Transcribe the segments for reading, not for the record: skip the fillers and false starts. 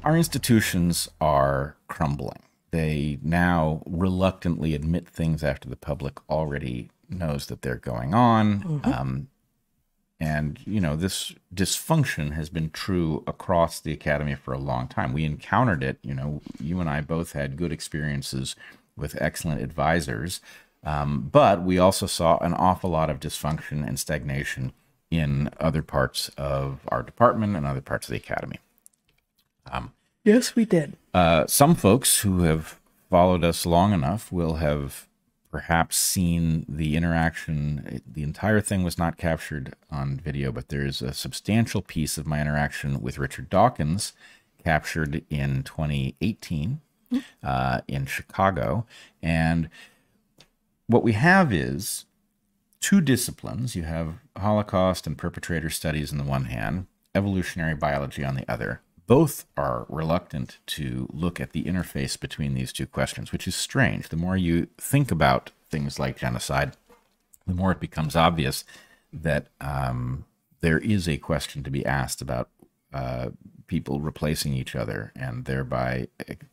Our institutions are crumbling. They now reluctantly admit things after the public already knows that they're going on. And, you know, this dysfunction has been true across the academy for a long time. We encountered it, you know, you and I both had good experiences with excellent advisors, but we also saw an awful lot of dysfunction and stagnation in other parts of our department and other parts of the academy. Yes, we did. Some folks who have followed us long enough will have perhaps seen the interaction. The entire thing was not captured on video, but there's a substantial piece of my interaction with Richard Dawkins captured in 2018 in Chicago. And what we have is two disciplines. You have Holocaust and perpetrator studies on the one hand, evolutionary biology on the other. Both are reluctant to look at the interface between these two questions, which is strange. The more you think about things like genocide, the more it becomes obvious that there is a question to be asked about people replacing each other and thereby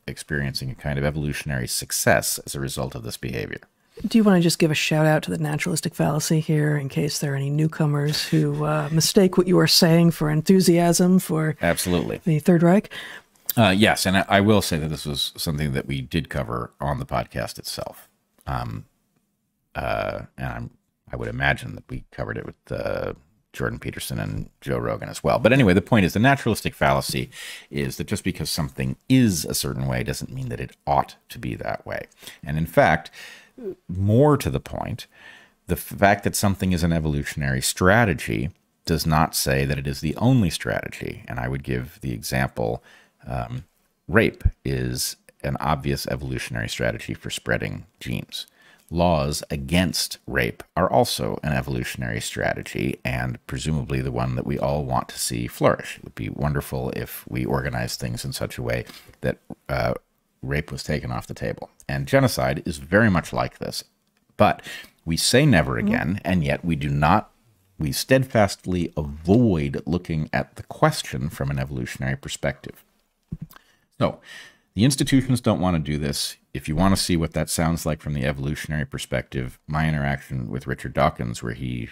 experiencing a kind of evolutionary success as a result of this behavior. Do you want to just give a shout out to the naturalistic fallacy here in case there are any newcomers who mistake what you are saying for enthusiasm for Absolutely. The Third Reich? Yes, and I will say that this was something that we did cover on the podcast itself. And I would imagine that we covered it with Jordan Peterson and Joe Rogan as well. But anyway, the point is the naturalistic fallacy is that just because something is a certain way doesn't mean that it ought to be that way. And in fact, more to the point, the fact that something is an evolutionary strategy does not say that it is the only strategy. And I would give the example, rape is an obvious evolutionary strategy for spreading genes. Laws against rape are also an evolutionary strategy and presumably the one that we all want to see flourish. It would be wonderful if we organized things in such a way that rape was taken off the table. And genocide is very much like this. But we say never again, and yet we do not, we steadfastly avoid looking at the question from an evolutionary perspective. So the institutions don't want to do this. If you want to see what that sounds like from the evolutionary perspective, my interaction with Richard Dawkins, where he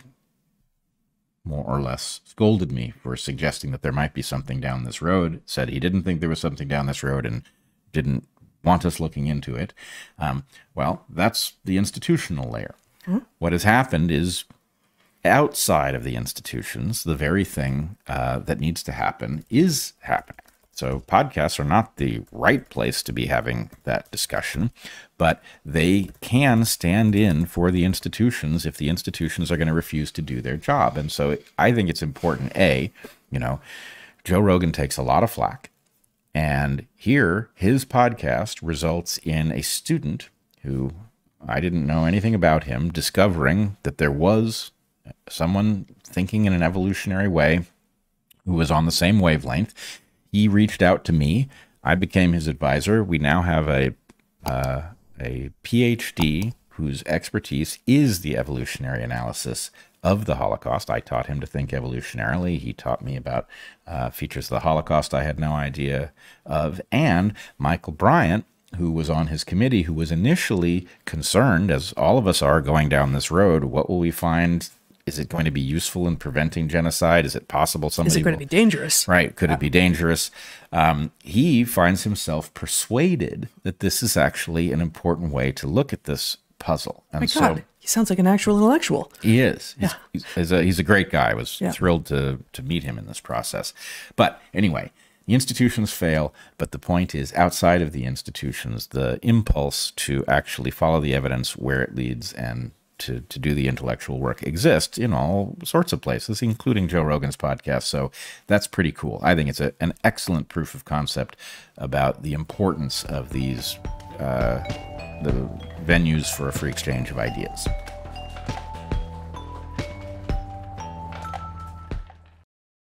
more or less scolded me for suggesting that there might be something down this road, said he didn't think there was something down this road and didn't want us looking into it. Well, that's the institutional layer. What has happened is outside of the institutions, the very thing that needs to happen is happening. So podcasts are not the right place to be having that discussion, but they can stand in for the institutions if the institutions are going to refuse to do their job. And so I think it's important, you know, Joe Rogan takes a lot of flack. And here, his podcast results in a student who I didn't know anything about him discovering that there was someone thinking in an evolutionary way who was on the same wavelength. He reached out to me. I became his advisor. We now have a PhD whose expertise is the evolutionary analysis of the Holocaust. I taught him to think evolutionarily. He taught me about features of the Holocaust I had no idea of. And Michael Bryant, who was on his committee, who was initially concerned, as all of us are going down this road, what will we find? Is it going to be useful in preventing genocide? Is it possible somebody Is it going to be dangerous? Right. Could it be dangerous? He finds himself persuaded that this is actually an important way to look at this puzzle. And My God, he sounds like an actual intellectual. He is. Yeah. He's a great guy. I was thrilled to meet him in this process. But anyway, the institutions fail, but the point is outside of the institutions, the impulse to actually follow the evidence where it leads and to do the intellectual work exists in all sorts of places, including Joe Rogan's podcast. So that's pretty cool. I think it's an excellent proof of concept about the importance of these the venues for a free exchange of ideas.